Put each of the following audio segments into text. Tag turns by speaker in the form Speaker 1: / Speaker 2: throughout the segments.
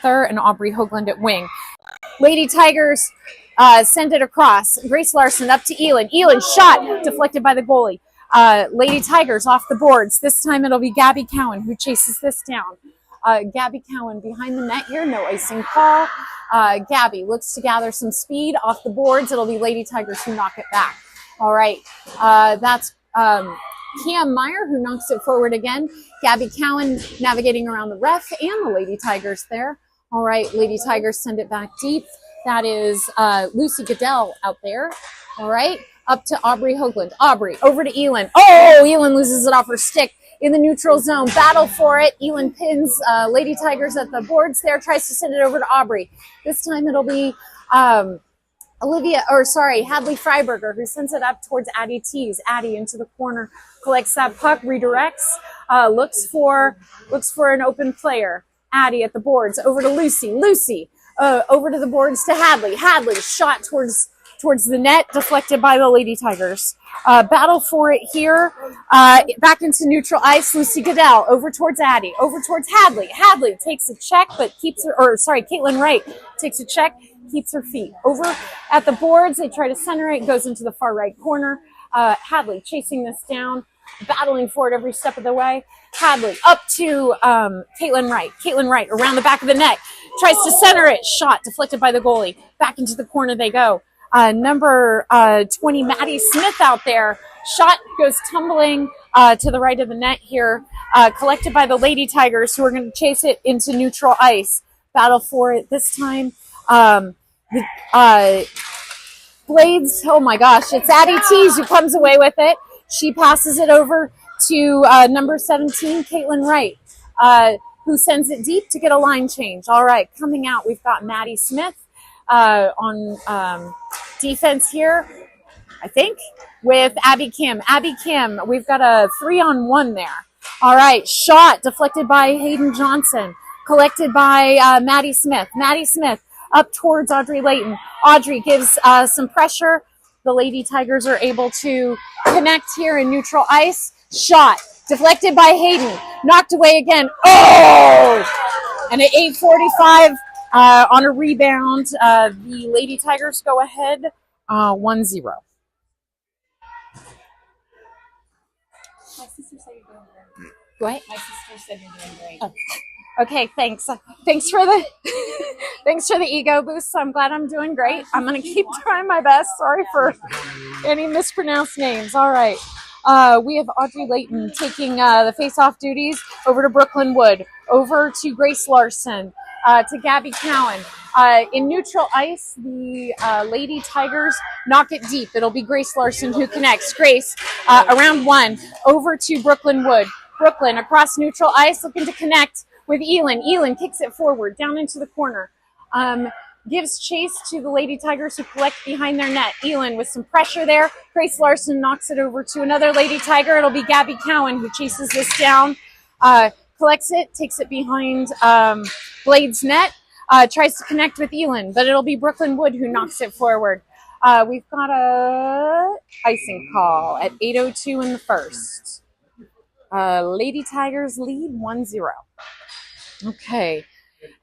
Speaker 1: Gunther and Aubrey Hoagland at wing. Lady Tigers send it across. Grace Larson up to Elin. Elin shot deflected by the goalie. Lady Tigers off the boards. This time it'll be Gabby Cowan who chases this down. Gabby Cowan behind the net here. No icing call. Gabby looks to gather some speed off the boards. It'll be Lady Tigers who knock it back. All right. That's Cam Meyer who knocks it forward again. Gabby Cowan navigating around the ref and the Lady Tigers there. All right. Lady Tigers send it back deep. That is Lucy Goodell out there. All right. Up to Aubrey Hoagland. Aubrey over to Elin. Oh, Elin loses it off her stick in the neutral zone. Battle for it. Elin pins Lady Tigers at the boards there. Tries to send it over to Aubrey. This time it'll be Hadley Freiberger who sends it up towards Addie Tees. Addie into the corner, collects that puck, redirects, looks for an open player. Addie at the boards, over to Lucy. Lucy over to the boards to Hadley. Hadley shot towards the net, deflected by the Lady Tigers. Battle for it here. Back into neutral ice. Lucy Goodell over towards Addie, over towards Hadley. Hadley takes a check, but Caitlin Wright takes a check, keeps her feet. Over at the boards, they try to center it, goes into the far right corner. Hadley chasing this down, battling for it every step of the way. Hadley up to Caitlin Wright. Caitlin Wright around the back of the net, tries to center it, shot deflected by the goalie. Back into the corner they go. Number 20, Maddie Smith out there. Shot goes tumbling to the right of the net here. Collected by the Lady Tigers, who are going to chase it into neutral ice. Battle for it this time. Blades, oh my gosh, it's Addie Tees who comes away with it. She passes it over to number 17, Caitlin Wright, who sends it deep to get a line change. All right, coming out, we've got Maddie Smith on defense here, I think, with Abby Kim. Abby Kim, we've got a 3-on-1 there. All right, shot deflected by Hayden Johnson, collected by Maddie Smith. Maddie Smith up towards Audrey Layton. Audrey gives some pressure. The Lady Tigers are able to connect here in neutral ice. Shot deflected by Hayden, knocked away again. Oh! And at 8:45 on a rebound, the Lady Tigers go ahead 1-0.
Speaker 2: My sister said you're doing great.
Speaker 1: What?
Speaker 2: My sister said you're doing great.
Speaker 1: Oh. Okay, thanks. Thanks for the ego boost. I'm glad I'm doing great. I'm gonna keep trying my best. Sorry for any mispronounced names. All right. We have Audrey Layton taking the face-off duties over to Brooklyn Wood, over to Grace Larson, to Gabby Cowan. In neutral ice, the Lady Tigers knock it deep. It'll be Grace Larson who connects. Grace around one, over to Brooklyn Wood. Brooklyn across neutral ice, looking to connect with Elin. Elin kicks it forward, down into the corner. Gives chase to the Lady Tigers who collect behind their net. Elin with some pressure there. Grace Larson knocks it over to another Lady Tiger. It'll be Gabby Cowan who chases this down. Collects it, takes it behind Blade's net. Tries to connect with Elin, but it'll be Brooklyn Wood who knocks it forward. We've got a icing call at 8:02 in the first. Lady Tigers lead 1-0. Okay.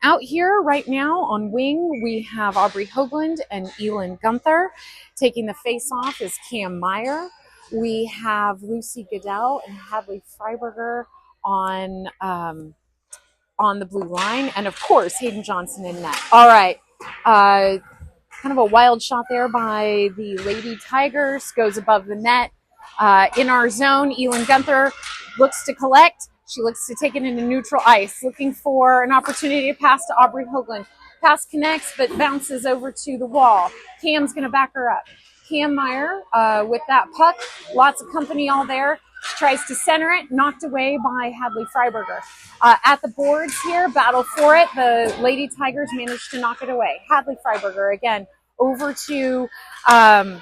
Speaker 1: Out here right now on wing, we have Aubrey Hoagland and Elin Gunther. Taking the face-off is Cam Meyer. We have Lucy Goodell and Hadley Freiberger on the blue line. And, of course, Hayden Johnson in net. All right. Kind of a wild shot there by the Lady Tigers. Goes above the net. In our zone, Elin Gunther looks to collect. She looks to take it into neutral ice, looking for an opportunity to pass to Aubrey Hoagland. Pass connects, but bounces over to the wall. Cam's going to back her up. Cam Meyer with that puck. Lots of company all there. She tries to center it, knocked away by Hadley Freiberger. At the boards here, battle for it. The Lady Tigers managed to knock it away. Hadley Freiberger again over to, oh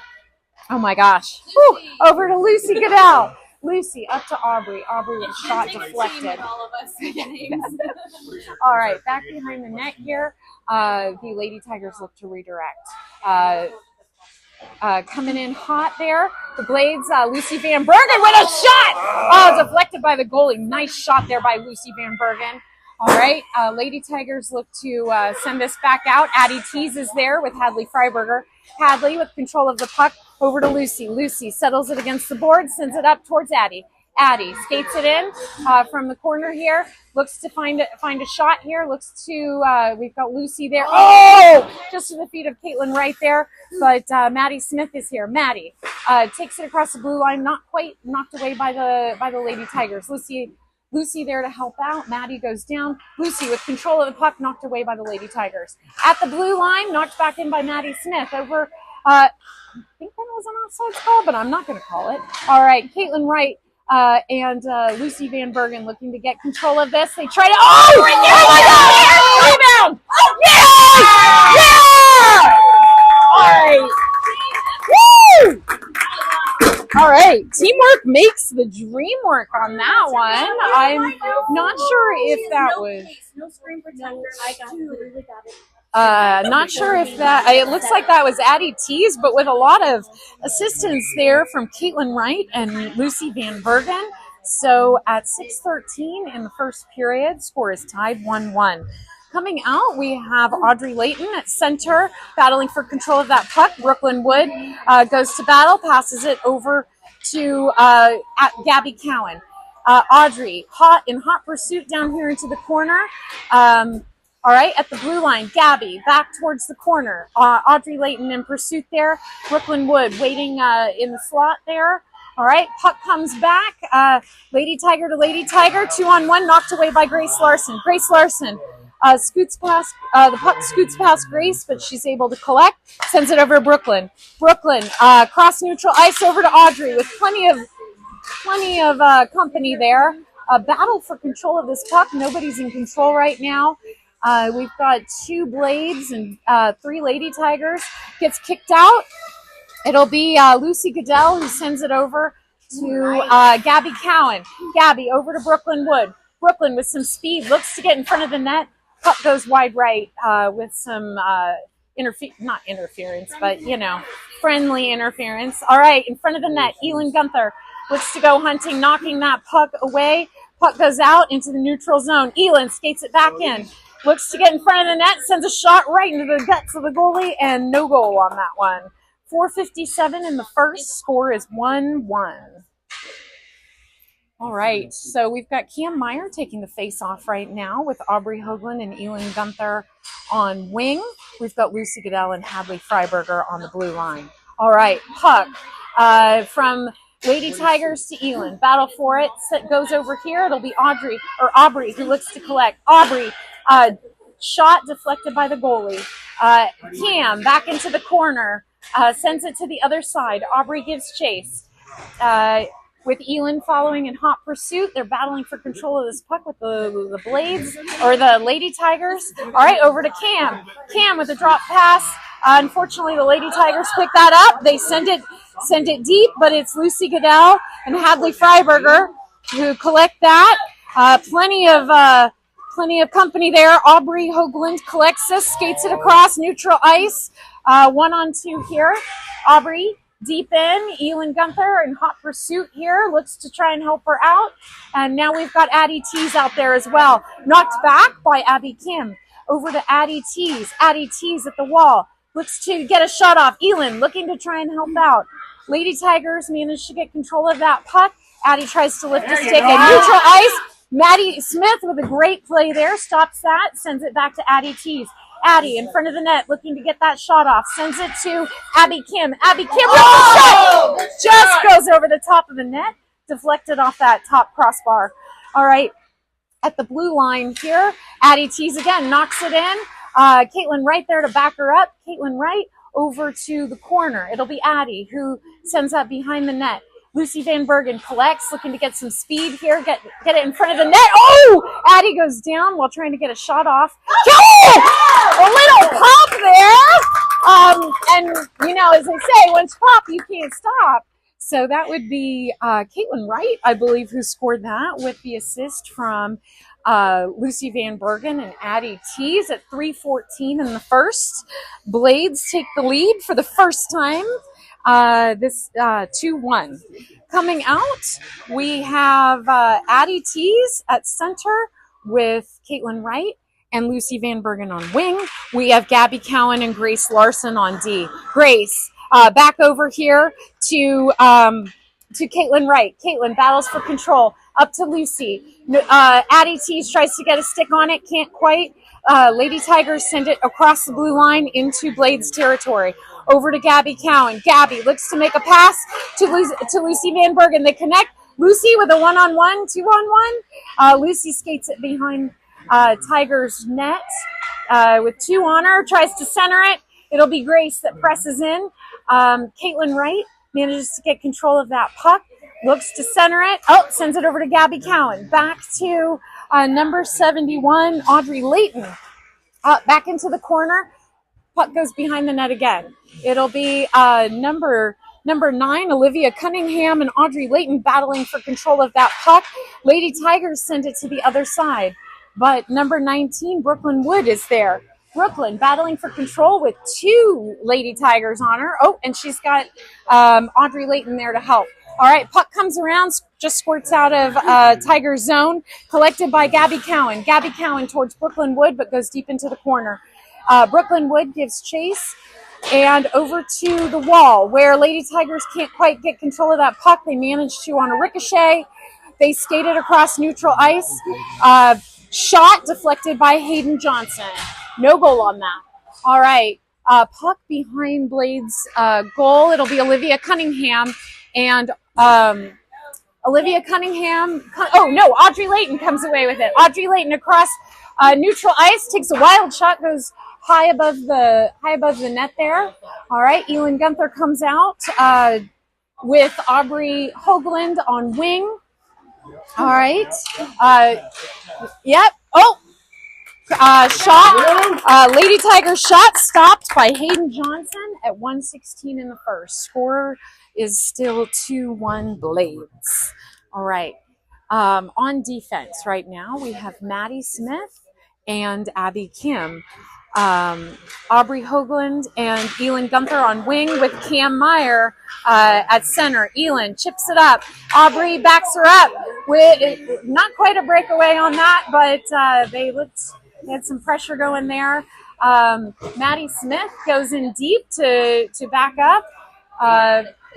Speaker 1: my gosh, over to Lucy Goodell. Lucy up to Aubrey. Aubrey with a shot deflected.
Speaker 2: All of us names.
Speaker 1: All right, back behind the net here. The Lady Tigers look to redirect. Coming in hot there. The Blades, Lucy Van Bergen with a shot! Oh, deflected by the goalie. Nice shot there by Lucy Van Bergen. All right, Lady Tigers look to send us back out. Addie Tees is there with Hadley Freiberger. Hadley with control of the puck over to Lucy. Lucy settles it against the board, sends it up towards Addie. Addie skates it in from the corner here. Looks to find a shot here. Looks to we've got Lucy there. Oh, just to the feet of Caitlin right there. But Maddie Smith is here. Maddie takes it across the blue line. Not quite knocked away by the Lady Tigers. Lucy there to help out. Maddie goes down. Lucy with control of the puck, knocked away by the Lady Tigers. At the blue line, knocked back in by Maddie Smith over. I think that was an offside call, but I'm not going to call it. All right, Caitlin Wright. And Lucy Van Bergen looking to get control of this. They try to. Oh my God! Rebound! Yes! Yeah! All right. Woo! All right. Teamwork makes the dream work on that one. I'm not sure if that was.
Speaker 2: No screen protector. I literally got it.
Speaker 1: Not sure if that, it looks like that was Addie Tees, but with a lot of assistance there from Caitlin Wright and Lucy Van Bergen. So at 6:13 in the first period, score is tied 1-1. Coming out, we have Audrey Layton at center, battling for control of that puck. Brooklyn Wood goes to battle, passes it over to Gabby Cowan. Audrey, in hot pursuit down here into the corner. All right, at the blue line, Gabby back towards the corner. Audrey Layton in pursuit there. Brooklyn Wood waiting in the slot there. All right, puck comes back. Lady Tiger to Lady Tiger, 2-on-1, knocked away by Grace Larson. Grace Larson scoots past, the puck scoots past Grace, but she's able to collect, sends it over to Brooklyn. Brooklyn, cross neutral ice over to Audrey with plenty of company there. A battle for control of this puck. Nobody's in control right now. We've got 2 Blades and 3 Lady Tigers. Gets kicked out. It'll be Lucy Goodell who sends it over to Gabby Cowan. Gabby over to Brooklyn Wood. Brooklyn with some speed looks to get in front of the net. Puck goes wide right with some not interference, but friendly interference. All right, in front of the net, Elin Gunther looks to go hunting, knocking that puck away. Puck goes out into the neutral zone. Elin skates it back in. Looks to get in front of the net, sends a shot right into the guts of the goalie, and no goal on that one. 4:57 in the first, score is 1-1. All right, so we've got Cam Meyer taking the face-off right now with Aubrey Hoagland and Elin Gunther on wing. We've got Lucy Goodell and Hadley Freiberger on the blue line. All right, puck from Lady Tigers to Elin. Battle for it. Goes over here. It'll be Aubrey who looks to collect. Aubrey, shot deflected by the goalie. Cam back into the corner. Sends it to the other side. Aubrey gives chase. With Elin following in hot pursuit. They're battling for control of this puck with the Blades, or the Lady Tigers. All right, over to Cam. Cam with a drop pass. Unfortunately, the Lady Tigers pick that up. They send it deep, but it's Lucy Goodell and Hadley Freiberger who collect that. Plenty of company there. Aubrey Hoagland collects this, skates it across neutral ice. 1-on-2 here. Aubrey deep in. Elin Gunther in hot pursuit here. Looks to try and help her out. And now we've got Addie Tees out there as well. Knocked back by Abby Kim. Over to Addie Tees. Addie Tees at the wall. Looks to get a shot off. Elin looking to try and help out. Lady Tigers managed to get control of that puck. Addie tries to lift a stick at neutral ice. Maddie Smith with a great play there. Stops that. Sends it back to Addie Tees. Addie in front of the net looking to get that shot off. Sends it to Abby Kim. Abby Kim with the shot! Just goes over the top of the net. Deflected off that top crossbar. All right. At the blue line here, Addie Tees again. Knocks it in. Caitlin Wright there to back her up. Caitlin Wright over to the corner. It'll be Addie who sends that behind the net. Lucy Van Bergen collects, looking to get some speed here, get it in front of the net. Oh! Addie goes down while trying to get a shot off. A little pop there. And, as they say, once pop, you can't stop. So that would be Caitlin Wright, I believe, who scored that with the assist from Lucy Van Bergen and Addie Tees at 3:14 in the first. Blades take the lead for the first time. This 2-1. Coming out, we have Addie Tees at center with Caitlin Wright and Lucy Van Bergen on wing. We have Gabby Cowan and Grace Larson on D. Grace, back over here to Caitlin Wright. Caitlin battles for control. Up to Lucy. Addie Tees tries to get a stick on it. Can't quite. Lady Tigers send it across the blue line into Blades territory. Over to Gabby Cowan. Gabby looks to make a pass to Lucy Van Bergen. They connect. Lucy with a one-on-one, two-on-one. Lucy skates it behind Tigers net with two on her. Tries to center it. It'll be Grace that presses in. Caitlin Wright manages to get control of that puck. Looks to center it. Oh, sends it over to Gabby Cowan. Back to number 71, Audrey Layton. Back into the corner. Puck goes behind the net again. It'll be number 9, Olivia Cunningham and Audrey Layton battling for control of that puck. Lady Tigers send it to the other side. But number 19, Brooklyn Wood, is there. Brooklyn battling for control with 2 Lady Tigers on her. Oh, and she's got Audrey Layton there to help. All right, puck comes around, just squirts out of Tiger zone, collected by Gabby Cowan. Gabby Cowan towards Brooklyn Wood, but goes deep into the corner. Brooklyn Wood gives chase and over to the wall, where Lady Tigers can't quite get control of that puck. They manage to on a ricochet. They skated across neutral ice. Shot deflected by Hayden Johnson. No goal on that. All right, puck behind Blades' goal. It'll be Olivia Cunningham. And Olivia Cunningham, Audrey Layton comes away with it. Audrey Layton across neutral ice, takes a wild shot, goes high above the net there. All right, Elin Gunther comes out with Aubrey Hoagland on wing. All right. Yep. Oh, shot. Lady Tiger shot stopped by Hayden Johnson at 1:16 in the first. Score is still 2-1 Blades. All right. On defense right now, we have Maddie Smith and Abby Kim. Aubrey Hoagland and Elin Gunther on wing with Cam Meyer at center. Elin chips it up. Aubrey backs her up. With not quite a breakaway on that, but they had some pressure going there. Maddie Smith goes in deep to back up.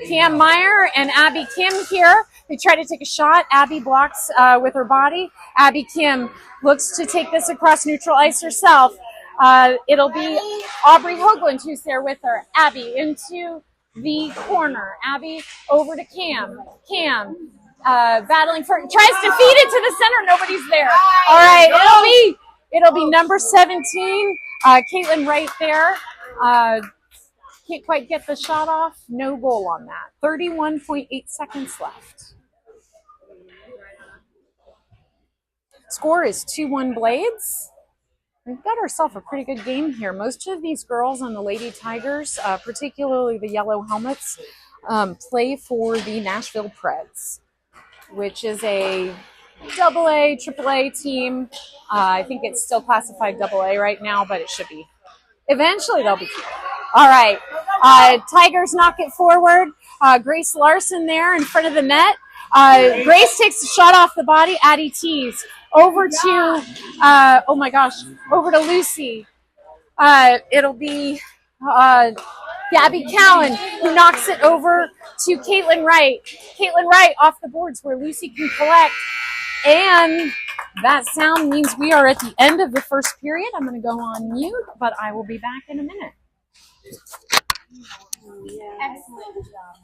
Speaker 1: Cam Meyer and Abby Kim here. They try to take a shot. Abby blocks with her body. Abby Kim looks to take this across neutral ice herself. It'll be Aubrey Hoagland who's there with her. Abby into the corner. Abby over to Cam. Cam battling for, tries to feed it to the center. Nobody's there. All right, it'll be number 17, Caitlin Wright there. Can't quite get the shot off. No goal on that. 31.8 seconds left. Score is 2-1 Blades. We've got ourselves a pretty good game here. Most of these girls on the Lady Tigers, particularly the yellow helmets, play for the Nashville Preds, which is a AA, AAA team. I think it's still classified AA right now, but it should be. Eventually they'll be. All right. Tigers knock it forward. Grace Larson there in front of the net. Grace takes a shot off the body. Addie Tees over to, over to Lucy. It'll be Gabby Cowan who knocks it over to Caitlin Wright. Caitlin Wright off the boards where Lucy can collect. And that sound means we are at the end of the first period. I'm going to go on mute, but I will be back in a minute.
Speaker 2: Excellent job.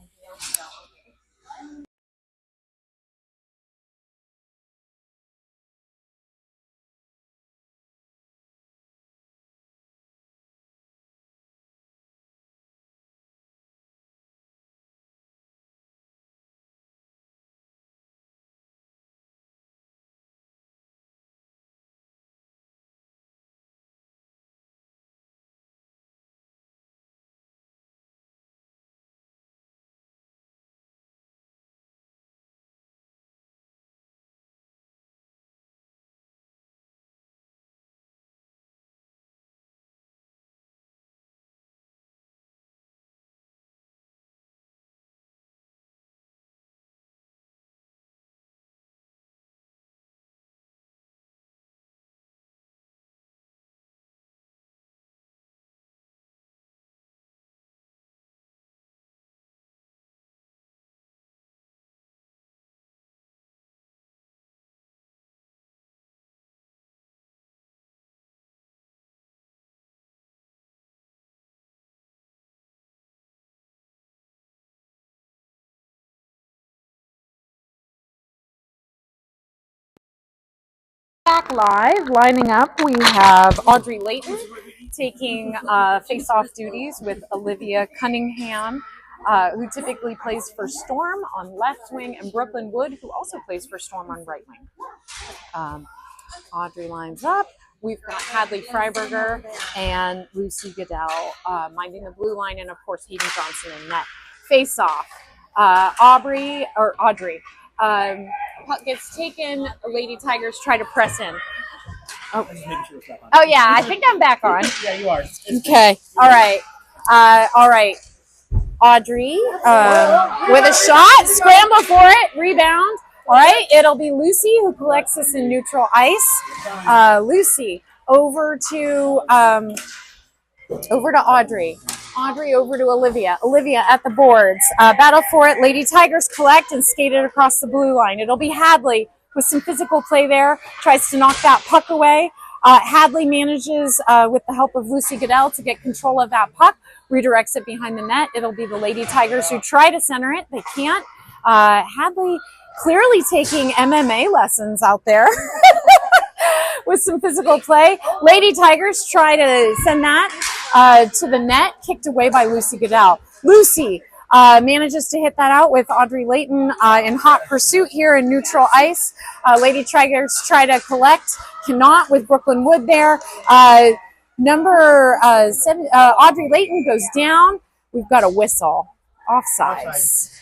Speaker 1: Back live, lining up, we have Audrey Layton taking face-off duties with Olivia Cunningham, who typically plays for Storm on left wing, and Brooklyn Wood, who also plays for Storm on right wing. Audrey lines up. We've got Hadley Freiberger and Lucy Goodell minding the blue line, and of course Hayden Johnson in net. Face-off. Audrey. Puck gets taken. Lady Tigers try to press in. Oh yeah, I think I'm back on.
Speaker 3: Yeah, you are.
Speaker 1: Okay. All right. Audrey with a shot. Scramble for it. Rebound. All right. It'll be Lucy who collects this in neutral ice. Lucy over to Audrey. Audrey over to Olivia. Olivia at the boards. Battle for it. Lady Tigers collect and skate it across the blue line. It'll be Hadley with some physical play there. Tries to knock that puck away. Hadley manages, with the help of Lucy Goodell, to get control of that puck. Redirects it behind the net. It'll be the Lady Tigers who try to center it. They can't. Hadley clearly taking MMA lessons out there. With some physical play. Lady Tigers try to send that to the net, kicked away by Lucy Goodell. Lucy manages to hit that out with Audrey Layton in hot pursuit here in neutral ice. Lady Tigers try to collect, cannot with Brooklyn Wood there. Number 7, Audrey Layton goes down. We've got a whistle. Offsides.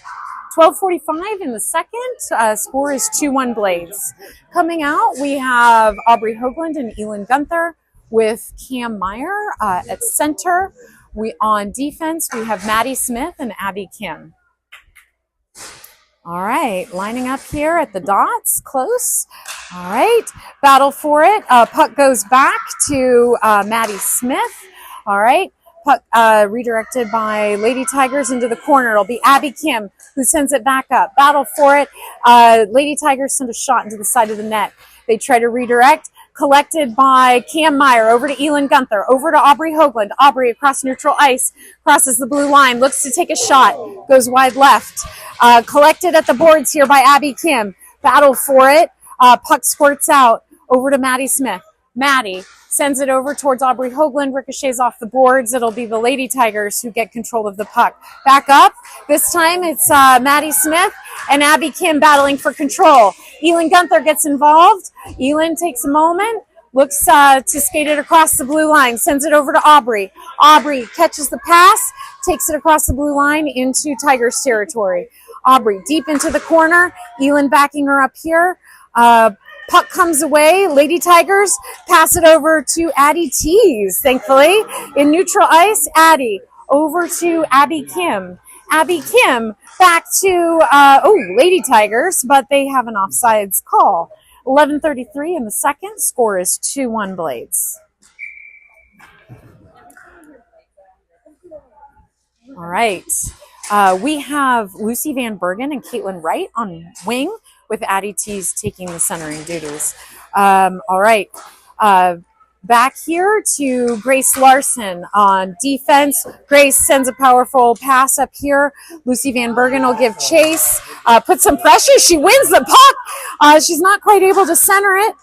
Speaker 1: 12:45 in the second. Score is 2-1 Blades. Coming out, we have Aubrey Hoagland and Elin Gunther with Cam Meyer at center. On defense, we have Maddie Smith and Abby Kim. All right, lining up here at the dots, close. All right, battle for it. Puck goes back to Maddie Smith. All right. Puck redirected by Lady Tigers into the corner. It'll be Abby Kim who sends it back up. Battle for it. Lady Tigers send a shot into the side of the net. They try to redirect. Collected by Cam Meyer. Over to Elin Gunther. Over to Aubrey Hoagland. Aubrey across neutral ice. Crosses the blue line. Looks to take a shot. Goes wide left. Collected at the boards here by Abby Kim. Battle for it. Puck squirts out. Over to Maddie Smith. Maddie sends it over towards Aubrey Hoagland, ricochets off the boards. It'll be the Lady Tigers who get control of the puck. Back up. This time it's Maddie Smith and Abby Kim battling for control. Elin Gunther gets involved. Elin takes a moment, looks to skate it across the blue line, sends it over to Aubrey. Aubrey catches the pass, takes it across the blue line into Tigers territory. Aubrey deep into the corner. Elin backing her up here. Puck comes away. Lady Tigers pass it over to Addie Tees, thankfully. In neutral ice, Addie over to Abby Kim. Abby Kim back to, Lady Tigers, but they have an offsides call. 11:33 in the second. Score is 2-1 Blades. All right. We have Lucy Van Bergen and Caitlin Wright on wing, with Addie Tees taking the centering duties. All right. Back here to Grace Larson on defense. Grace sends a powerful pass up here. Lucy Van Bergen will give chase, put some pressure. She wins the puck. She's not quite able to center it.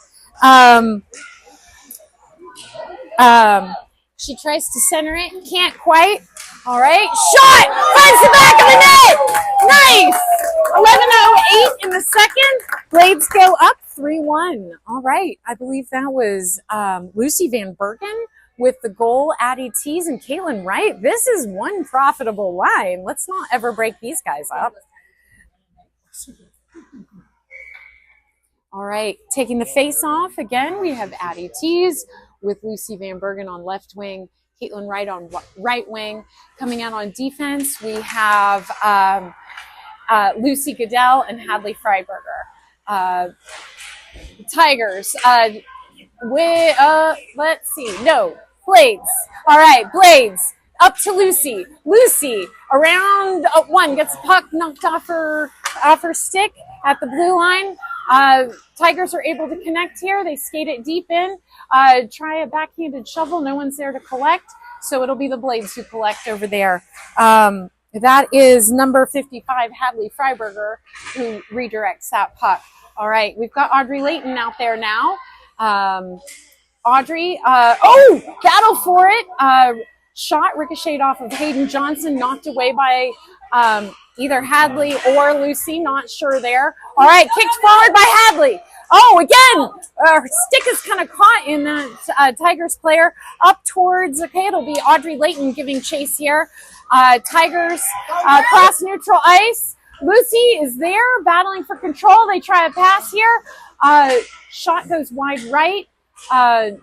Speaker 1: She tries to center it, can't quite. All right, shot! Finds the back of the net! Nice! 11:08 in the second. Blades go up 3-1. All right, I believe that was Lucy Van Bergen with the goal, Addie Tees and Caitlin Wright. This is one profitable line. Let's not ever break these guys up. All right, taking the face off again, we have Addie Tees with Lucy Van Bergen on left wing, Caitlin Wright on right wing. Coming out on defense, we have Lucy Goodell and Hadley Freiberger. Tigers, let's see, no, Blades. All right, Blades, up to Lucy. Lucy, around one, gets the puck knocked off her stick at the blue line. Tigers are able to connect here. They skate it deep in, try a backhanded shovel. No one's there to collect, so it'll be the Blades who collect over there. That is number 55, Hadley Freiberger, who redirects that puck. All right, we've got Audrey Layton out there now. Audrey, oh, battle for it. Shot ricocheted off of Hayden Johnson, knocked away by either Hadley or Lucy, not sure there. All right, kicked forward by Hadley. Oh, again, her stick is kind of caught in that Tigers player. Up towards, okay, it'll be Audrey Layton giving chase here. Tigers cross neutral ice. Lucy is there battling for control. They try a pass here. Shot goes wide right.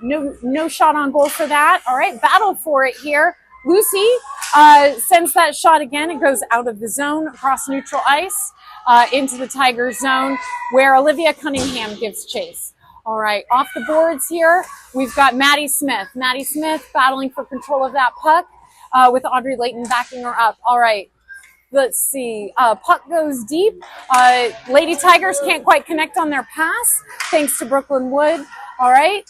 Speaker 1: No shot on goal for that. All right, battle for it here. Lucy sends that shot again. It goes out of the zone across neutral ice into the Tigers zone where Olivia Cunningham gives chase. All right, off the boards here, we've got Maddie Smith. Maddie Smith battling for control of that puck with Audrey Layton backing her up. All right, let's see. Puck goes deep. Lady Tigers can't quite connect on their pass thanks to Brooklyn Wood. All right,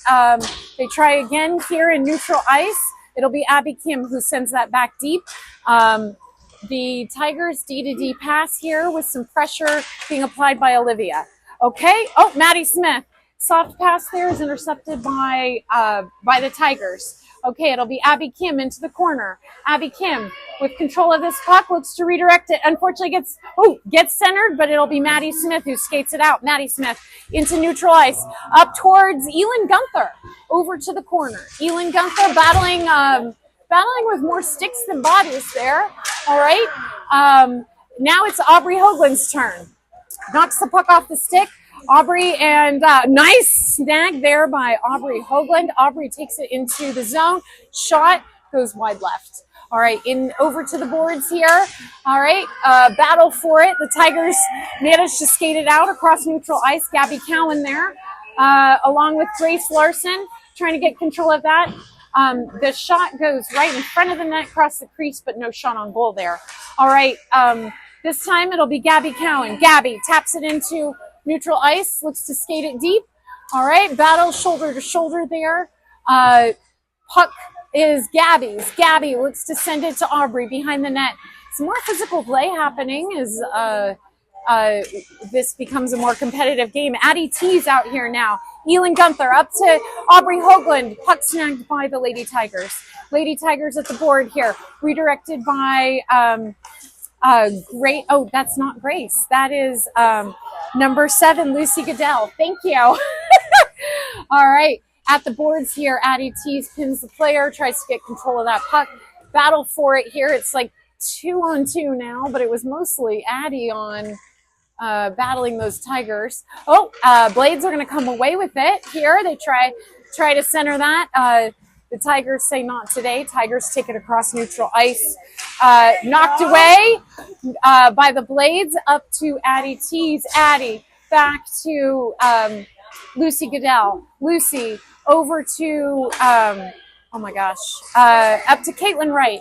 Speaker 1: they try again here in neutral ice. It'll be Abby Kim who sends that back deep. The Tigers D-to-D pass here with some pressure being applied by Olivia. Okay, oh, Maddie Smith. Soft pass there is intercepted by the Tigers. Okay, it'll be Abby Kim into the corner. Abby Kim with control of this puck, looks to redirect it. Unfortunately gets centered, but it'll be Maddie Smith who skates it out. Maddie Smith into neutral ice. Up towards Elin Gunther. Over to the corner. Elin Gunther battling with more sticks than bodies there. All right. Now it's Aubrey Hoagland's turn. Knocks the puck off the stick. Aubrey and nice snag there by Aubrey Hoagland. Aubrey takes it into the zone. Shot goes wide left. All right, over to the boards here. All right, battle for it. The Tigers managed to skate it out across neutral ice. Gabby Cowan there, along with Grace Larson, trying to get control of that. The shot goes right in front of the net, across the crease, but no shot on goal there. All right, this time it'll be Gabby Cowan. Gabby taps it into neutral ice, looks to skate it deep. All right, battle shoulder to shoulder there. Puck is Gabby's. Gabby looks to send it to Aubrey behind the net. Some more physical play happening as this becomes a more competitive game. Addie T's out here now. Elin Gunther up to Aubrey Hoagland. Puck snagged by the Lady Tigers. Lady Tigers at the board here. Redirected by that's not Grace. That is number 7, Lucy Goodell. Thank you. All right. At the boards here, Addie Tees pins the player, tries to get control of that puck. Battle for it here. It's like 2-on-2 now, but it was mostly Addie on battling those Tigers. Oh, Blades are going to come away with it here. They try to center that. The Tigers say not today. Tigers take it across neutral ice. Knocked away by the Blades up to Addie Tees. Addie back to Lucy Goodell. Lucy over to, up to Caitlin Wright.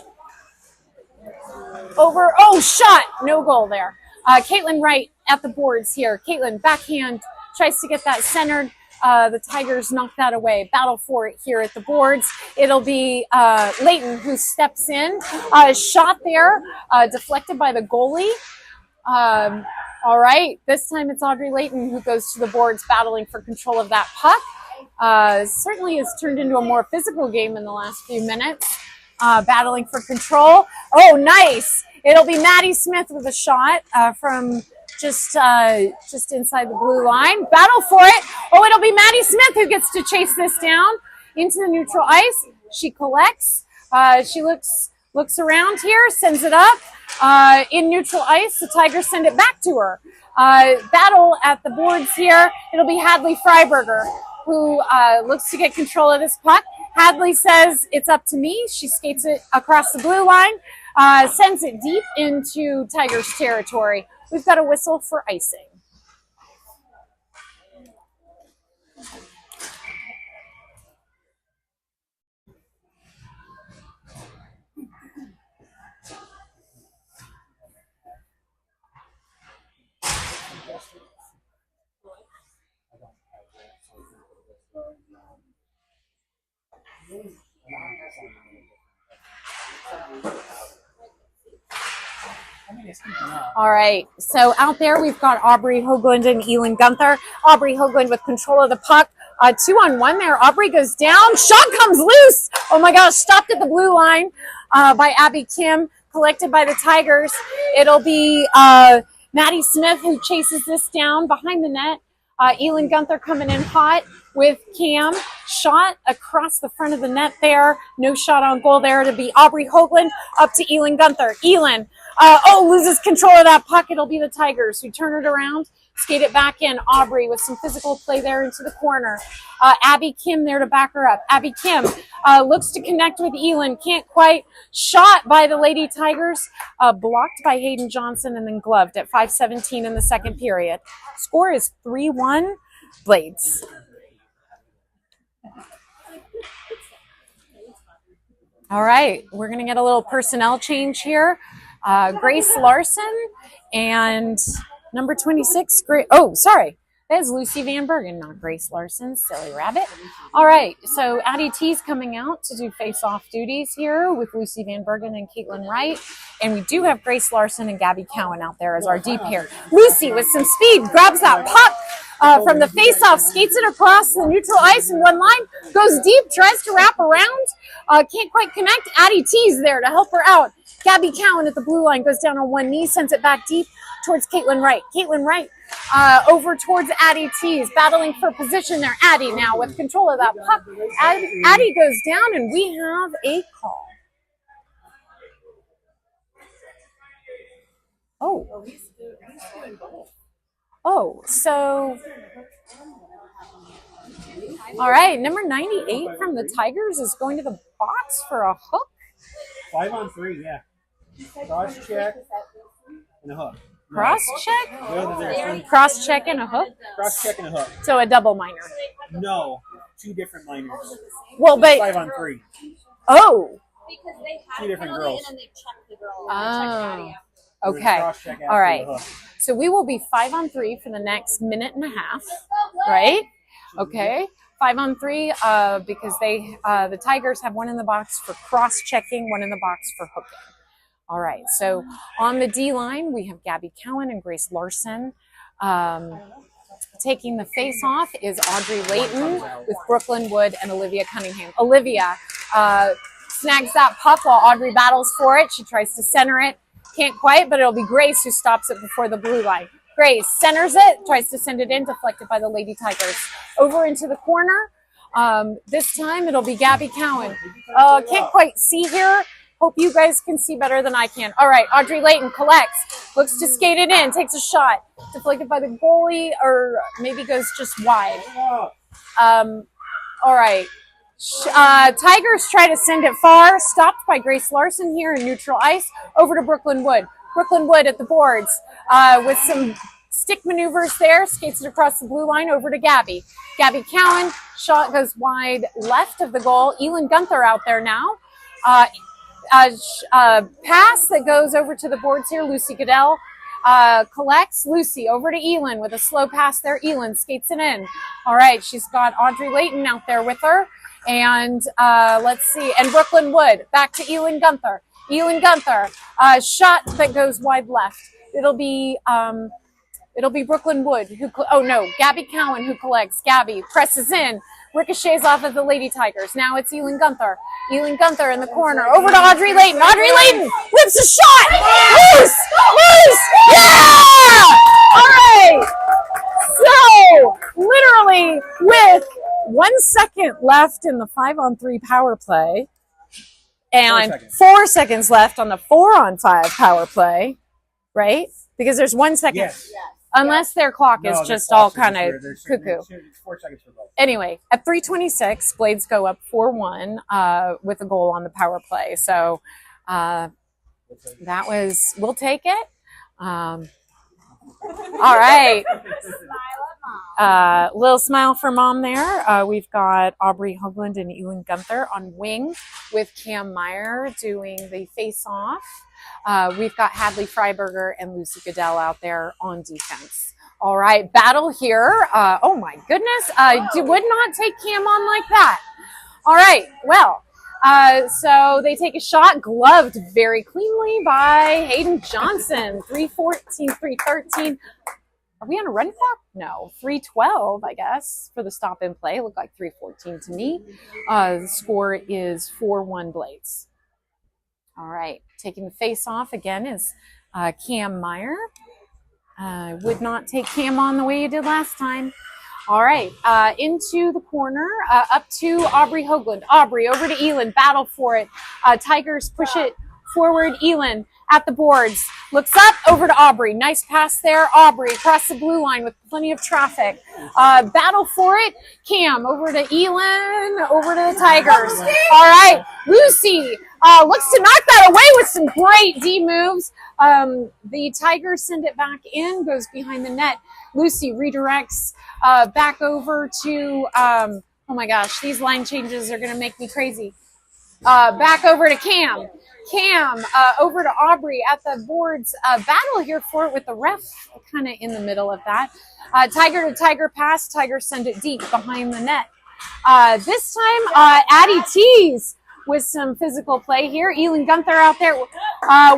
Speaker 1: Shot. No goal there. Caitlin Wright at the boards here. Caitlin, backhand, tries to get that centered. The Tigers knock that away. Battle for it here at the boards. It'll be Layton who steps in. Shot there, deflected by the goalie. All right, this time it's Audrey Layton who goes to the boards battling for control of that puck. Certainly has turned into a more physical game in the last few minutes. Battling for control. Oh, nice. It'll be Maddie Smith with a shot from just inside the blue line. Battle for it. Oh, it'll be Maddie Smith who gets to chase this down into the neutral ice. She collects. She looks around here, sends it up. In neutral ice, the Tigers send it back to her. Battle at the boards here. It'll be Hadley Freiberger who looks to get control of this puck. Hadley says, it's up to me. She skates it across the blue line, sends it deep into Tigers territory. We've got a whistle for icing. All right, so out there we've got Aubrey Hoagland and Elin Gunther. Aubrey Hoagland with control of the puck. 2-on-1 there. Aubrey goes down. Shot comes loose. Oh my gosh, stopped at the blue line by Abby Kim, collected by the Tigers. It'll be Maddie Smith who chases this down behind the net. Elin Gunther coming in hot with Cam. Shot across the front of the net there. No shot on goal there to be Aubrey Hoagland. Up to Elin Gunther. Elin, loses control of that puck. It'll be the Tigers who turn it around. Skate it back in. Aubrey with some physical play there into the corner. Abby Kim there to back her up. Abby Kim looks to connect with Elin. Can't quite. Shot by the Lady Tigers. Blocked by Hayden Johnson and then gloved at 5:17 in the second period. Score is 3-1 Blades. All right, we're going to get a little personnel change here. Grace Larson and number 26, that is Lucy Van Bergen, not Grace Larson, silly rabbit. All right, so Addie T's coming out to do face-off duties here with Lucy Van Bergen and Caitlin Wright. And we do have Grace Larson and Gabby Cowan out there as our deep pair. Lucy with some speed grabs that puck from the face-off, skates it across the neutral ice in one line, goes deep, tries to wrap around, can't quite connect. Addie T's there to help her out. Gabby Cowan at the blue line goes down on one knee, sends it back deep towards Caitlin Wright. Caitlin Wright over towards Addie T's, battling for position there. Addie now with control of that puck. Addie goes down, and we have a call. So all right, number 98 from the Tigers is going to the box for a hook.
Speaker 3: 5-on-3, yeah. Cross check and a hook.
Speaker 1: Cross check? Cross check and a hook?
Speaker 3: Cross check and a hook.
Speaker 1: So a double minor.
Speaker 3: No, two different minors.
Speaker 1: Well, but
Speaker 3: 5-on-3.
Speaker 1: oh.
Speaker 2: Because they have
Speaker 3: Two different girls.
Speaker 2: and they checked the girl.
Speaker 1: Oh.
Speaker 3: There's a
Speaker 1: Okay.
Speaker 3: cross check after
Speaker 1: All right.
Speaker 3: the hook.
Speaker 1: So we will be 5-on-3 for the next minute and a half, right? Okay. 5-on-3 because the Tigers have one in the box for cross-checking, one in the box for hooking. All right. So on the D line, we have Gabby Cowan and Grace Larson. Taking the face off is Audrey Layton with Brooklyn Wood and Olivia Cunningham. Olivia snags that puck while Audrey battles for it. She tries to center it. Can't quite, but it'll be Grace who stops it before the blue line. Grace centers it, tries to send it in, deflected by the Lady Tigers. Over into the corner. This time it'll be Gabby Cowan. Can't quite see here. Hope you guys can see better than I can. All right, Audrey Layton collects, looks to skate it in, takes a shot. Deflected by the goalie, or maybe goes just wide. All right. Tigers try to send it far, stopped by Grace Larson here in neutral ice. Over to Brooklyn Wood. Brooklyn Wood at the boards with some stick maneuvers there, skates it across the blue line over to Gabby. Gabby Cowan, shot goes wide left of the goal. Elin Gunther out there now. Pass that goes over to the boards here. Lucy Goodell collects. Lucy over to Elin with a slow pass there. Elin skates it in. All right, she's got Audrey Layton out there with her. And let's see. And Brooklyn Wood back to Elin Gunther. Elin Gunther, shot that goes wide left. It'll be Brooklyn Wood who. Gabby Cowan who collects. Gabby presses in. Ricochets off of the Lady Tigers. Now it's Elin Gunther. Elin Gunther in the corner. Over to Audrey Layton. Audrey Layton whips a shot. Loose! Yeah! All right. So, literally with 1 second left in the 5-on-3 power play and 4 seconds left on the 4-on-5 power play, right? Because there's 1 second.
Speaker 3: Yes.
Speaker 1: Unless their clock is just all kind of cuckoo.
Speaker 3: 4 seconds for both.
Speaker 1: Anyway, at 3:26, Blades go up 4-1 with a goal on the power play. So we'll take it. All right. Little smile for mom there. We've got Aubrey Hoagland and Elin Gunther on wing with Cam Meyer doing the face-off. We've got Hadley Freiberger and Lucy Goodell out there on defense. All right, battle here. Oh my goodness. Would not take Cam on like that. All right, well, so they take a shot, gloved very cleanly by Hayden Johnson. 3:14, 3:13. Are we on a run clock? No, 3:12, I guess, for the stop and play. It looked like 3:14 to me. The score is 4-1 Blades. All right, taking the face off again is Cam Meyer. Would not take Cam on the way you did last time. All right, into the corner, up to Aubrey Hoagland. Aubrey over to Elin, battle for it. Tigers push it forward. Elin at the boards, looks up, over to Aubrey. Nice pass there. Aubrey across the blue line with plenty of traffic. Battle for it. Cam over to Elin, over to the Tigers. All right, Lucy looks to knock that away with some great D moves. The Tigers send it back in, goes behind the net. Lucy redirects back over to, oh my gosh, these line changes are going to make me crazy. Back over to Cam. Cam over to Aubrey at the boards. Battle here for it with the ref kind of in the middle of that. Tiger to Tiger pass. Tigers send it deep behind the net. This time, Addie tees with some physical play here. Elin Gunther out there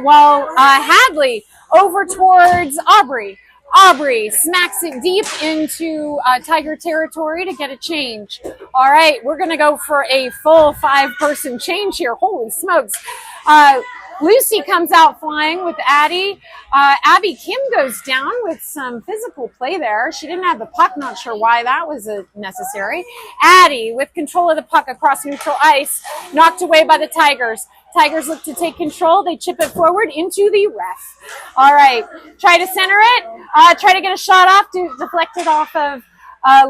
Speaker 1: while Hadley over towards Aubrey. Aubrey smacks it deep into Tiger territory to get a change. All right, we're going to go for a full 5-person change here. Holy smokes. Lucy comes out flying with Addie. Abby Kim goes down with some physical play there. She didn't have the puck. Not sure why that was necessary. Addie with control of the puck across neutral ice. Knocked away by the Tigers. Tigers look to take control. They chip it forward into the ref. All right. Try to center it. Try to get a shot off. Deflect it off of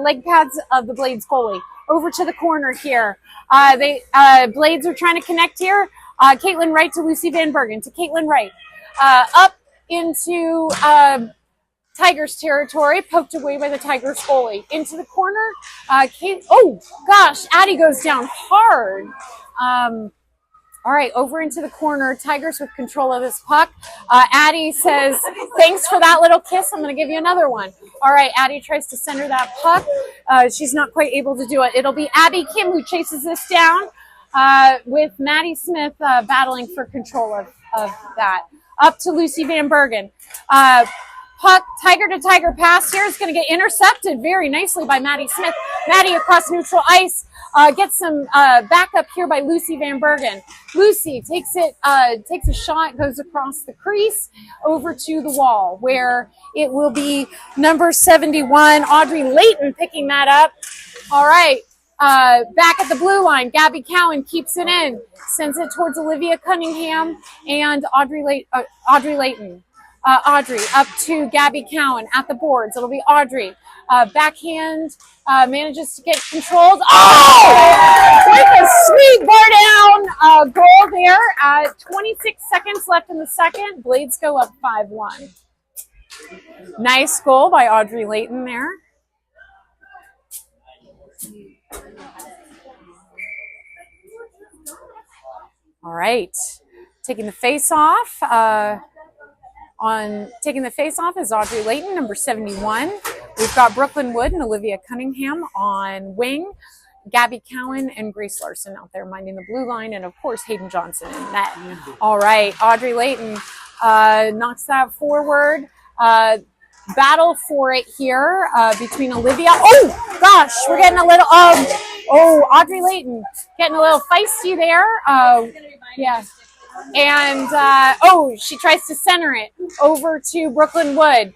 Speaker 1: leg pads of the Blades goalie. Over to the corner here. Blades are trying to connect here. Caitlin Wright to Lucy Van Bergen. To Caitlin Wright. Up into Tigers territory. Poked away by the Tigers goalie. Into the corner. Oh, gosh. Addie goes down hard. All right, over into the corner. Tigers with control of this puck. Addie says, thanks for that little kiss. I'm going to give you another one. All right, Addie tries to center that puck. She's not quite able to do it. It'll be Abby Kim who chases this down with Maddie Smith battling for control of that. Up to Lucy Van Bergen. Puck, Tiger to Tiger pass here is going to get intercepted very nicely by Maddie Smith. Maddie across neutral ice gets some backup here by Lucy Van Bergen. Lucy takes a shot, goes across the crease over to the wall where it will be number 71, Audrey Layton ppicking that up. All right. Back at the blue line, Gabby Cowan keeps it in, sends it towards Olivia Cunningham and Audrey Layton. Audrey up to Gabby Cowan at the boards. It'll be Audrey. Backhand manages to get controlled. Oh! With a sweet bar down goal there. 26 seconds left in the second. Blades go up 5-1. Nice goal by Audrey Layton there. All right. Taking the face off. Taking the face off is Audrey Layton, number 71. We've got Brooklyn Wood and Olivia Cunningham on wing. Gabby Cowan and Grace Larson out there minding the blue line. And, of course, Hayden Johnson in net. All right. Audrey Layton knocks that forward. Battle for it here between Olivia. Oh, gosh. We're getting a little Audrey Layton getting a little feisty there. Yeah. And, she tries to center it over to Brooklyn Wood.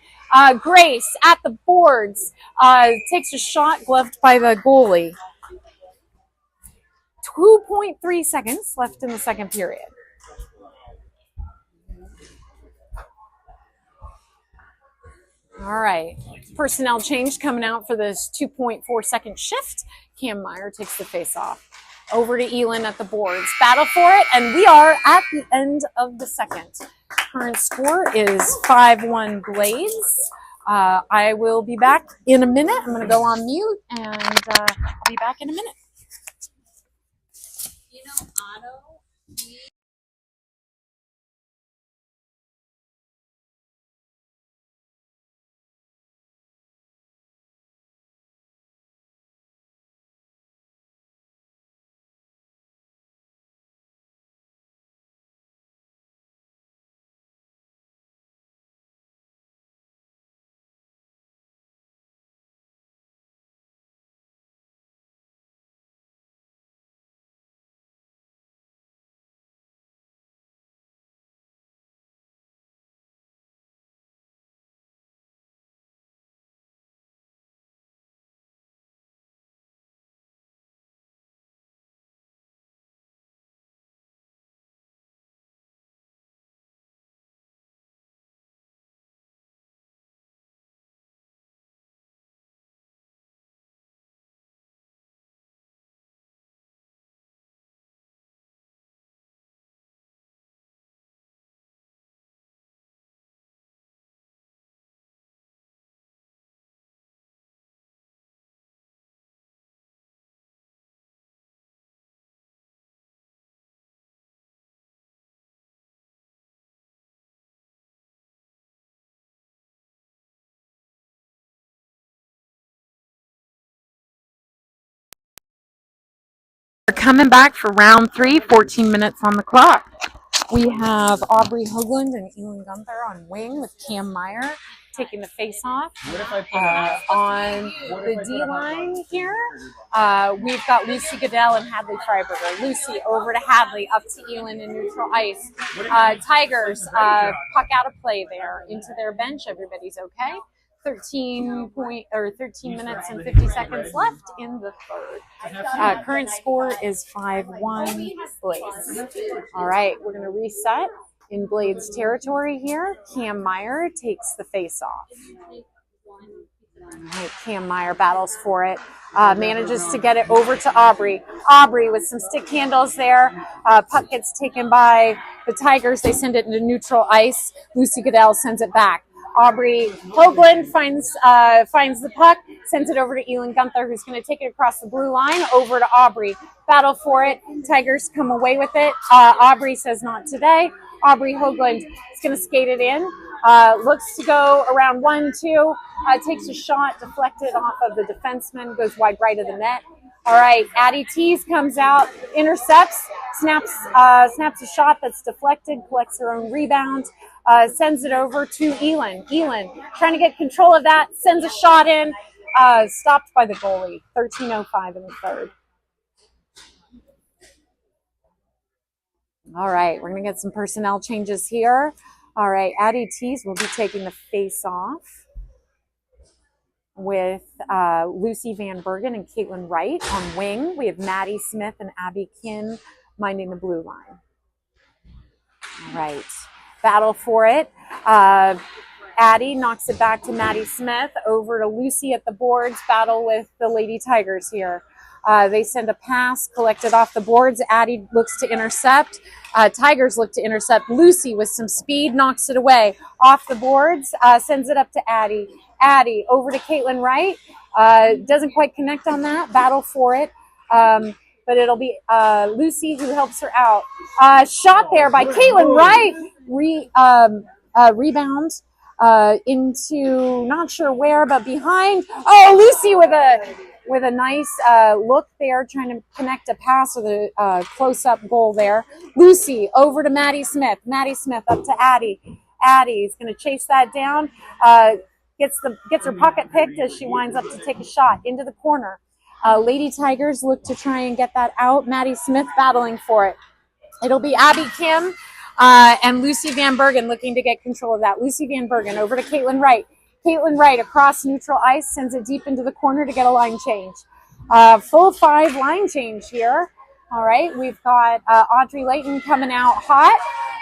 Speaker 1: Grace at the boards takes a shot gloved by the goalie. 2.3 seconds left in the second period. All right. Personnel change coming out for this 2.4 second shift. Cam Meyer takes the face off. Over to Elin at the boards. Battle for it, and we are at the end of the second. Current score is 5-1 Blades. I will be back in a minute. I'm going to go on mute, and I'll be back in a minute. Otto, coming back for round 3, 14 minutes on the clock. We have Aubrey Hoagland and Elin Gunther on wing with Cam Meyer taking the face-off.
Speaker 3: What if I put
Speaker 1: On the D-line here, we've got Lucy Goodell and Hadley Freiberger. Lucy over to Hadley, up to Elin in neutral ice. Tigers, puck out of play there into their bench. Everybody's okay. 13 minutes and 50 seconds left in the third. Current score is 5-1 Blades. All right, we're going to reset in Blades territory here. Cam Meyer takes the face-off. All right, Cam Meyer battles for it, manages to get it over to Aubrey. Aubrey with some stick handles there. Puck gets taken by the Tigers. They send it into neutral ice. Lucy Goodell sends it back. Aubrey Hoagland finds the puck, sends it over to Elin Gunther, who's going to take it across the blue line over to Aubrey. Battle for it. Tigers come away with it. Aubrey says not today. Aubrey Hoagland is going to skate it in. Looks to go around 1-2. Takes a shot, deflected off of the defenseman, goes wide right of the net. All right, Addie Tees comes out, intercepts, snaps a shot that's deflected, collects her own rebound, sends it over to Elin. Elin trying to get control of that, sends a shot in, stopped by the goalie. 13:05 in the third. All right, we're going to get some personnel changes here. All right, Addie Tees will be taking the face-off with Lucy Van Bergen and Caitlin Wright on wing. We have Maddie Smith and Abby Kinn minding the blue line. All right, battle for it. Addie knocks it back to Maddie Smith, over to Lucy at the boards, battle with the Lady Tigers here. They send a pass, collected off the boards. Addie looks to intercept. Tigers look to intercept. Lucy with some speed knocks it away. Off the boards, sends it up to Addie. Addie over to Caitlin Wright. Doesn't quite connect on that. Battle for it. But it'll be Lucy who helps her out. Shot there by Caitlin Wright. Rebound into not sure where, but behind. Oh, Lucy with a nice look there, trying to connect a pass with a close-up goal there. Lucy over to Maddie Smith. Maddie Smith up to Addie. Addie's going to chase that down. Gets her pocket picked as she winds up to take a shot into the corner. Lady Tigers look to try and get that out. Maddie Smith battling for it. It'll be Abby Kim and Lucy Van Bergen looking to get control of that. Lucy Van Bergen over to Caitlin Wright. Caitlin Wright across neutral ice, sends it deep into the corner to get a line change. Full 5 line change here. All right, we've got Audrey Layton coming out hot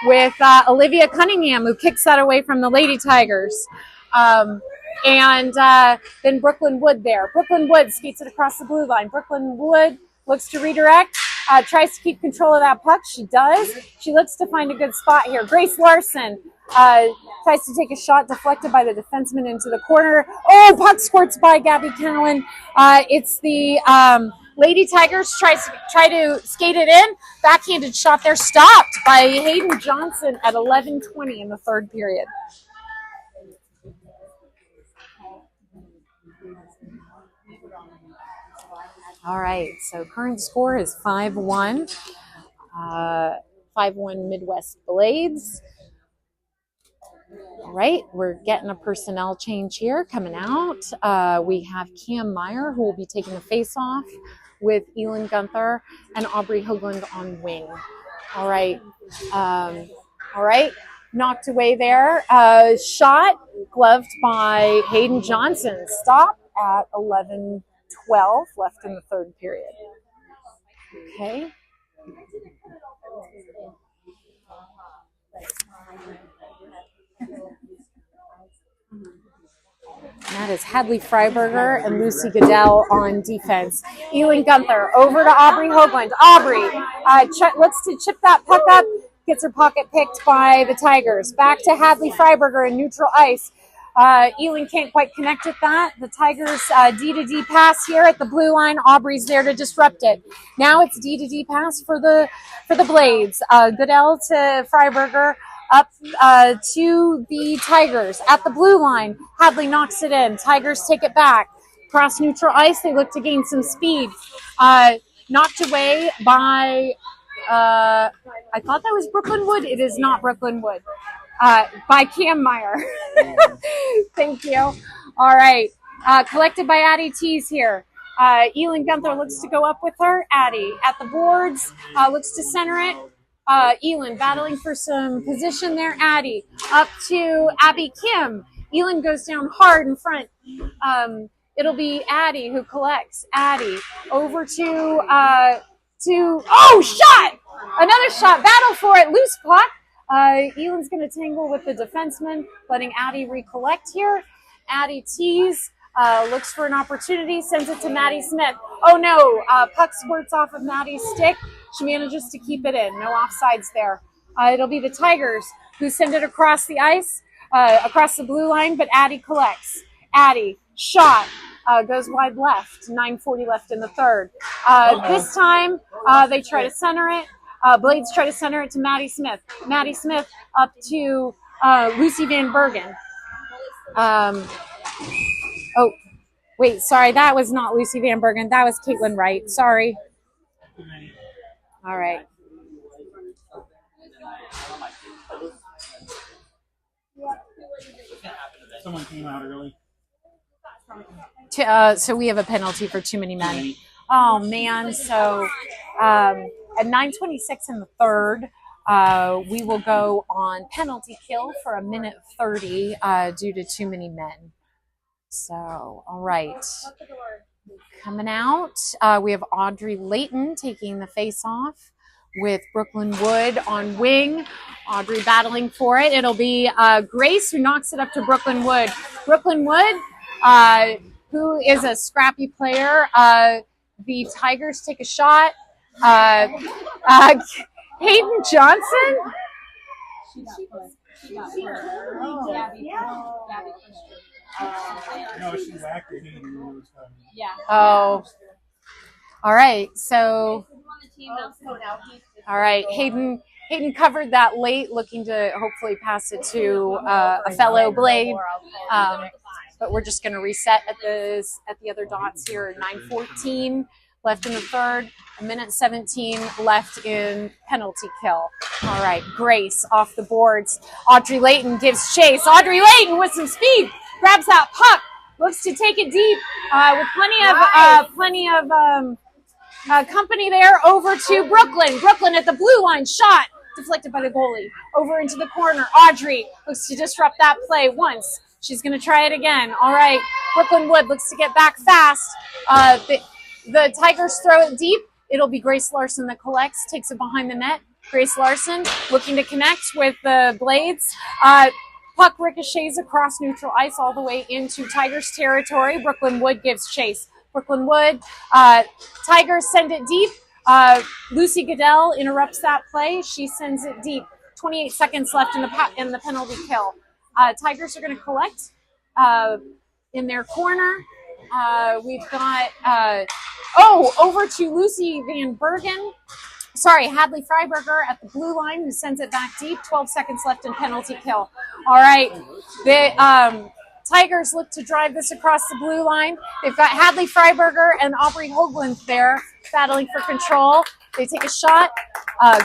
Speaker 1: with Olivia Cunningham, who kicks that away from the Lady Tigers. And then Brooklyn Wood there. Brooklyn Wood skates it across the blue line. Brooklyn Wood looks to redirect, tries to keep control of that puck. She does. She looks to find a good spot here. Grace Larson tries to take a shot, deflected by the defenseman into the corner. Oh, puck squirts by Gabby Cowan. It's the Lady Tigers try to skate it in. Backhanded shot there, stopped by Hayden Johnson at 11:20 in the third period. All right, so current score is 5-1. 5-1 Midwest Blades. All right, we're getting a personnel change here coming out. We have Cam Meyer, who will be taking the face-off with Elin Gunther and Aubrey Hoagland on wing. All right, knocked away there. Shot, gloved by Hayden Johnson. Stop at 11:12 left in the third period. Okay. And that is Hadley Freiberger and Lucy Goodell on defense. Elin Gunther over to Aubrey Hoagland. Aubrey looks to chip that puck up, gets her pocket picked by the Tigers. Back to Hadley Freiberger in neutral ice. Elin can't quite connect with that. The Tigers D-to-D pass here at the blue line. Aubrey's there to disrupt it. Now it's D-to-D pass for the Blades. Goodell to Freiberger. Up to the Tigers at the blue line. Hadley knocks it in. Tigers take it back. Cross neutral ice, they look to gain some speed. knocked away by, I thought that was Brooklyn Wood. It is not Brooklyn Wood. By Cam Meyer. Thank you. All right. Collected by Addie Tees here. Elin Gunther looks to go up with her. Addie at the boards, looks to center it. Elin battling for some position there. Addie up to Abby Kim. Elin goes down hard in front. It'll be Addie who collects. Addie over to shot! Another shot. Battle for it. Loose puck. Elin's going to tangle with the defenseman, letting Addie recollect here. Addie tees. Looks for an opportunity, sends it to Maddie Smith. Oh no, puck squirts off of Maddie's stick. She manages to keep it in. No offsides there. It'll be the Tigers who send it across the ice, across the blue line, but Addie collects. Addie, shot, goes wide left. 9:40 left in the third. This time, they try to center it. Blades try to center it to Maddie Smith. Maddie Smith up to Lucy Van Bergen. Oh, wait, sorry, that was not Lucy Van Bergen. That was Caitlin Wright. Sorry. All right.
Speaker 3: Someone came out early.
Speaker 1: So we have a penalty for too many men. Oh, man. So at 9:26 in the third, we will go on penalty kill for 1:30 due to too many men. So, all right. Coming out, we have Audrey Layton taking the face-off with Brooklyn Wood on wing. Audrey battling for it. It'll be Grace who knocks it up to Brooklyn Wood. Brooklyn Wood, who is a scrappy player. The Tigers take a shot. Hayden Johnson.
Speaker 3: No, she whacked her knee.
Speaker 1: Yeah. Oh. All right. So. All right. Hayden covered that late, looking to hopefully pass it to a fellow Blade. But we're just going to reset at the other dots here. 9:14 left in the third. 1:17 left in penalty kill. All right. Grace off the boards. Audrey Layton gives chase. Audrey Layton with some speed. Grabs that puck, looks to take it deep with plenty of company there over to Brooklyn. Brooklyn at the blue line, shot deflected by the goalie. Over into the corner. Audrey looks to disrupt that play once. She's going to try it again. All right, Brooklyn Wood looks to get back fast. The Tigers throw it deep. It'll be Grace Larson that collects, takes it behind the net. Grace Larson looking to connect with the Blades. Puck ricochets across neutral ice all the way into Tigers territory. Brooklyn Wood gives chase. Brooklyn Wood, Tigers send it deep. Lucy Goodell interrupts that play. She sends it deep. 28 seconds left in the penalty kill. Tigers are going to collect in their corner. We've got, over to Lucy Van Bergen. Sorry, Hadley Freiberger at the blue line who sends it back deep. 12 seconds left in penalty kill. All right. The Tigers look to drive this across the blue line. They've got Hadley Freiberger and Aubrey Hoagland there battling for control. They take a shot,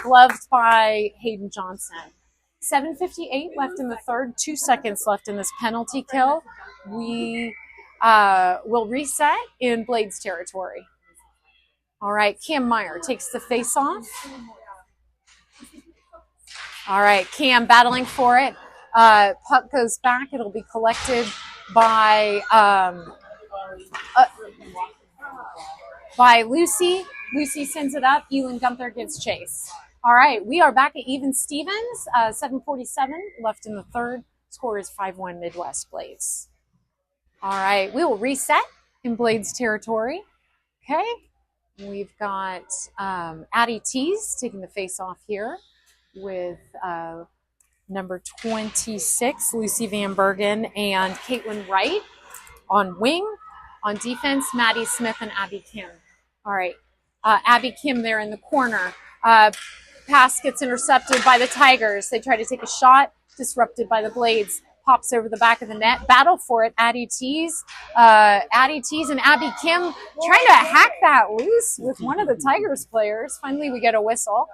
Speaker 1: gloved by Hayden Johnson. 7:58 left in the third. 2 seconds left in this penalty kill. We will reset in Blades territory. All right, Cam Meyer takes the face off. All right, Cam battling for it. Puck goes back. It'll be collected by Lucy. Lucy sends it up. Elin Gunther gives chase. All right, we are back at even Stevens. 7:47 left in the third. Score is 5-1 Midwest Blades. All right, we will reset in Blades territory. Okay. We've got Addie Tees taking the face off here with number 26, Lucy Van Bergen, and Caitlin Wright on wing. On defense, Maddie Smith and Abby Kim. All right, Abby Kim there in the corner. Pass gets intercepted by the Tigers. They try to take a shot, disrupted by the Blades. pops over the back of the net. Battle for it, Addie Tees. Addie Tees and Abby Kim trying to hack that loose with one of the Tigers players. Finally, we get a whistle.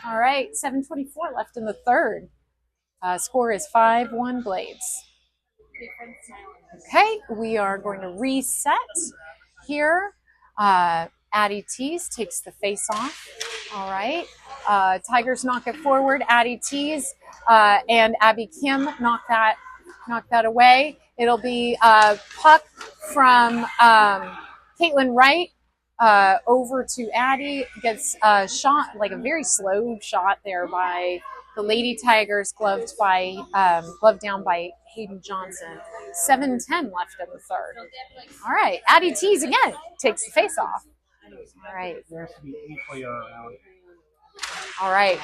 Speaker 1: All right, 7:24 left in the third. Score is 5-1 Blades. Okay, we are going to reset here. Addie Tees takes the face off. All right. Tigers knock it forward. Addie Tees and Abby Kim knock that away. It'll be a puck from Caitlin Wright over to Addie. Gets a shot, like a very slow shot there by the Lady Tigers, gloved down by Hayden Johnson. 7:10 left in the third. All right. Addie Tees again takes the face off. All right.
Speaker 3: There has to be a player around.
Speaker 1: All right.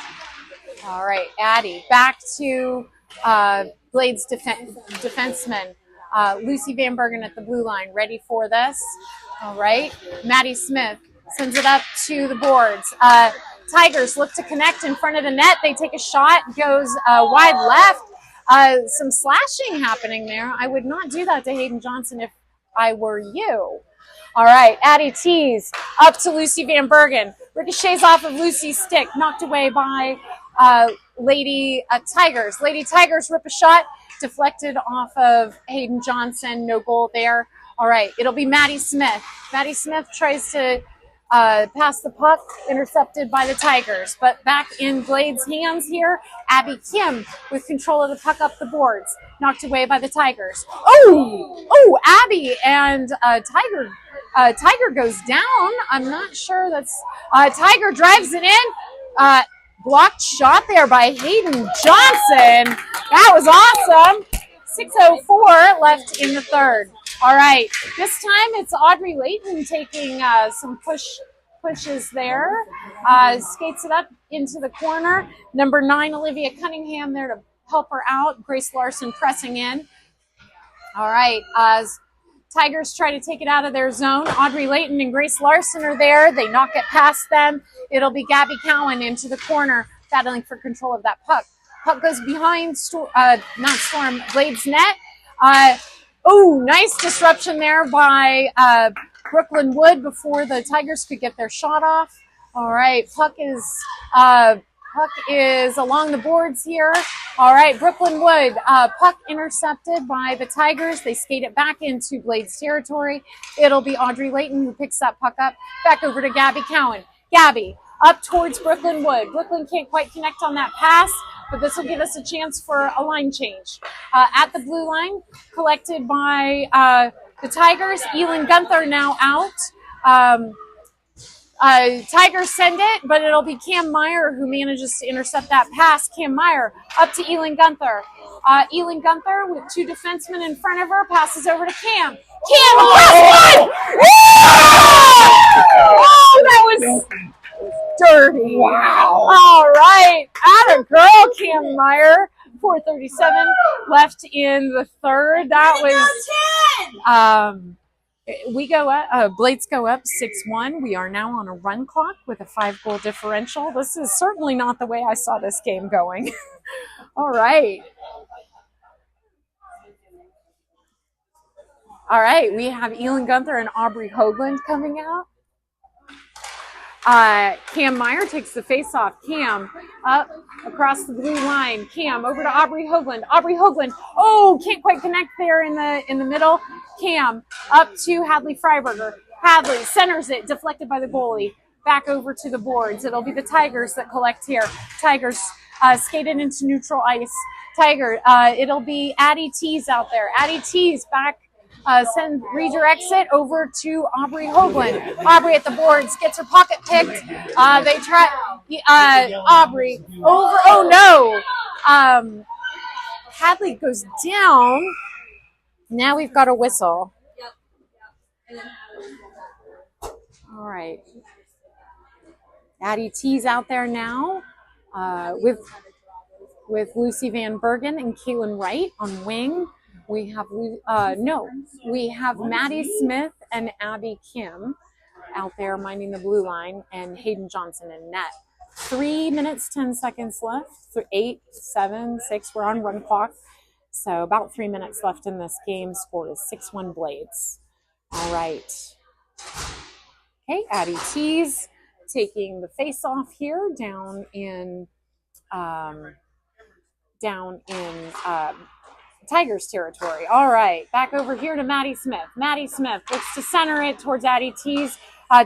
Speaker 1: All right. Addie, back to Blades defenseman. Lucy Van Bergen at the blue line, ready for this. All right. Maddie Smith sends it up to the boards. Tigers look to connect in front of the net. They take a shot, goes wide left. Some slashing happening there. I would not do that to Hayden Johnson if I were you. All right, Addie Tees up to Lucy Van Bergen. Ricochets off of Lucy's stick, knocked away by Lady Tigers. Lady Tigers rip a shot, deflected off of Hayden Johnson. No goal there. All right, it'll be Maddie Smith. Maddie Smith tries to pass the puck, intercepted by the Tigers. But back in Blades' hands here, Abby Kim with control of the puck up the boards, knocked away by the Tigers. Oh, Abby and Tiger goes down. I'm not sure that's Tiger drives it in. Blocked shot there by Hayden Johnson. That was awesome. 6:04 left in the third. All right, this time it's Audrey Layton taking some pushes there. Skates it up into the corner. Number 9, Olivia Cunningham there to help her out. Grace Larson pressing in. All right, Tigers try to take it out of their zone. Audrey Layton and Grace Larson are there. They knock it past them. It'll be Gabby Cowan into the corner, battling for control of that puck. Puck goes behind Blades' net. Nice disruption there by Brooklyn Wood before the Tigers could get their shot off. All right, puck is along the boards here. All right, Brooklyn Wood, puck intercepted by the Tigers. They skate it back into Blades territory. It'll be Audrey Layton who picks that puck up. Back over to Gabby Cowan. Gabby up towards Brooklyn Wood. Brooklyn can't quite connect on that pass, but this will give us a chance for a line change. At the blue line, collected by the Tigers. Elin Gunther now out. Tigers send it, but it'll be Cam Meyer who manages to intercept that pass. Cam Meyer up to Elin Gunther. Elin Gunther with 2 defensemen in front of her passes over to Cam. Cam across one! Oh, that was dirty.
Speaker 3: Wow.
Speaker 1: All right. Atta girl, Cam Meyer. 4:37 left in the third. That was we go up, Blades go up 6-1. We are now on a run clock with a 5-goal differential. This is certainly not the way I saw this game going. All right. All right, we have Elin Gunther and Aubrey Hoagland coming out. Cam Meyer takes the face-off. Cam up across the blue line. Cam over to Aubrey Hoagland. Aubrey Hoagland, can't quite connect there in the middle. Cam up to Hadley Freiberger. Hadley centers it, deflected by the goalie. Back over to the boards. It'll be the Tigers that collect here. Tigers skated into neutral ice. It'll be Addie Tees out there. Addie Tees back. Redirects it over to Aubrey Hoagland. Aubrey at the boards gets her pocket picked. They try Aubrey over. Oh no! Hadley goes down. Now we've got a whistle. All right. Addie Tees out there now with Lucy Van Bergen and Caitlin Wright on wing. We have Maddie Smith and Abby Kim out there minding the blue line, and Hayden Johnson in net. 3 minutes, 10 seconds left. 8, 7, 6. We're on run clock. So about 3 minutes left in this game. Score is 6-1 Blades. All right. Okay, Addie Tees taking the face off here down in Tigers territory. All right, back over here to Maddie Smith. Maddie Smith looks to center it towards Addie Tees.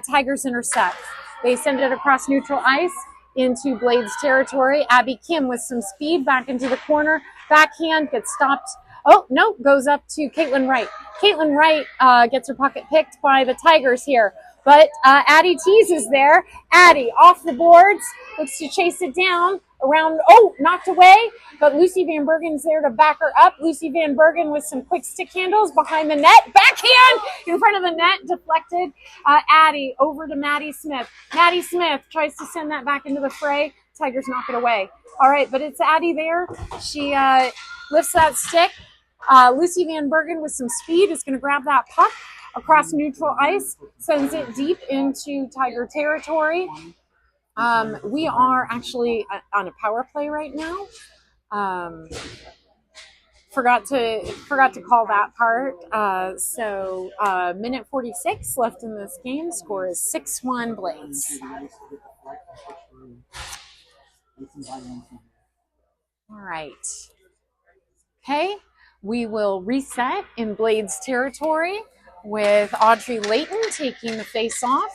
Speaker 1: Tigers intercept. They send it across neutral ice into Blades territory. Abby Kim with some speed back into the corner. Backhand gets stopped. Oh, no, goes up to Caitlin Wright. Caitlin Wright gets her pocket picked by the Tigers here. But Addie Tees is there. Addie off the boards, looks to chase it down. Around, knocked away, but Lucy Van Bergen's there to back her up. Lucy Van Bergen with some quick stick handles behind the net. Backhand in front of the net, deflected. Addie over to Maddie Smith. Maddie Smith tries to send that back into the fray. Tigers knock it away. All right, but it's Addie there. She lifts that stick. Lucy Van Bergen with some speed is going to grab that puck across neutral ice, sends it deep into Tiger territory. We are actually on a power play right now. Forgot to call that part. So minute 46 left in this game. Score is 6-1 Blades. All right. Okay, we will reset in Blades territory with Audrey Layton taking the face off.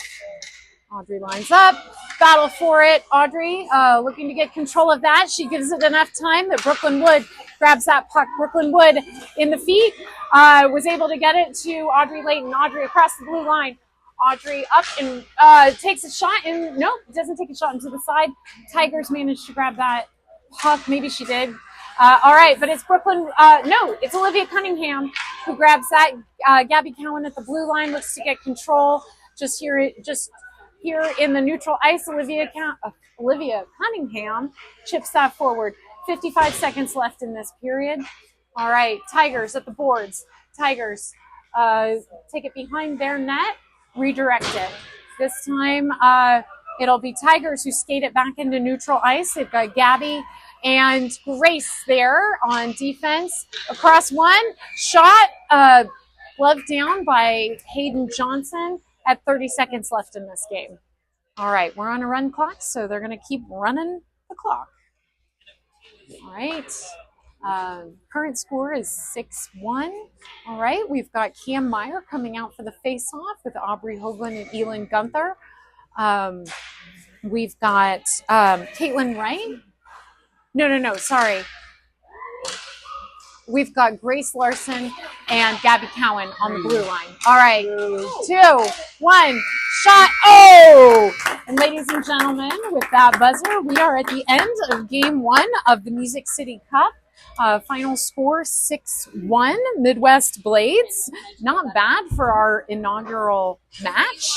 Speaker 1: Audrey lines up, battle for it. Audrey looking to get control of that. She gives it enough time that Brooklyn Wood grabs that puck. Brooklyn Wood in the feet, was able to get it to Audrey Layton. Audrey across the blue line. Audrey up and takes a shot, and nope, doesn't take a shot into the side. Tigers managed to grab that puck. Maybe she did. All right, but it's Brooklyn. No, it's Olivia Cunningham who grabs that. Gabby Cowan at the blue line looks to get control. Just here in the neutral ice, Olivia Cunningham chips that forward. 55 seconds left in this period. All right, Tigers at the boards. Tigers take it behind their net, redirect it. This time it'll be Tigers who skate it back into neutral ice. They've got Gabby and Grace there on defense. Across one, shot, gloved down by Hayden Johnson at 30 seconds left in this game. All right, we're on a run clock, so they're going to keep running the clock. All right, current score is 6-1. All right, we've got Cam Meyer coming out for the face-off with Aubrey Hoagland and Elin Gunther. We've got Caitlin Wright. No, sorry. We've got Grace Larson and Gabby Cowan on the blue line. All right, 2, 1, shot. Oh! And ladies and gentlemen, with that buzzer, we are at the end of game 1 of the Music City Cup. Final score 6-1, Midwest Blades. Not bad for our inaugural match.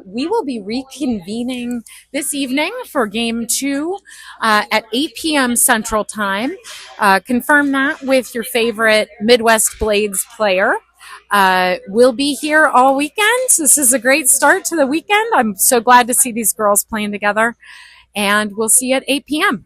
Speaker 1: We will be reconvening this evening for game 2 at 8 p.m. Central Time. Confirm that with your favorite Midwest Blades player. We'll be here all weekend. This is a great start to the weekend. I'm so glad to see these girls playing together. And we'll see you at 8 p.m.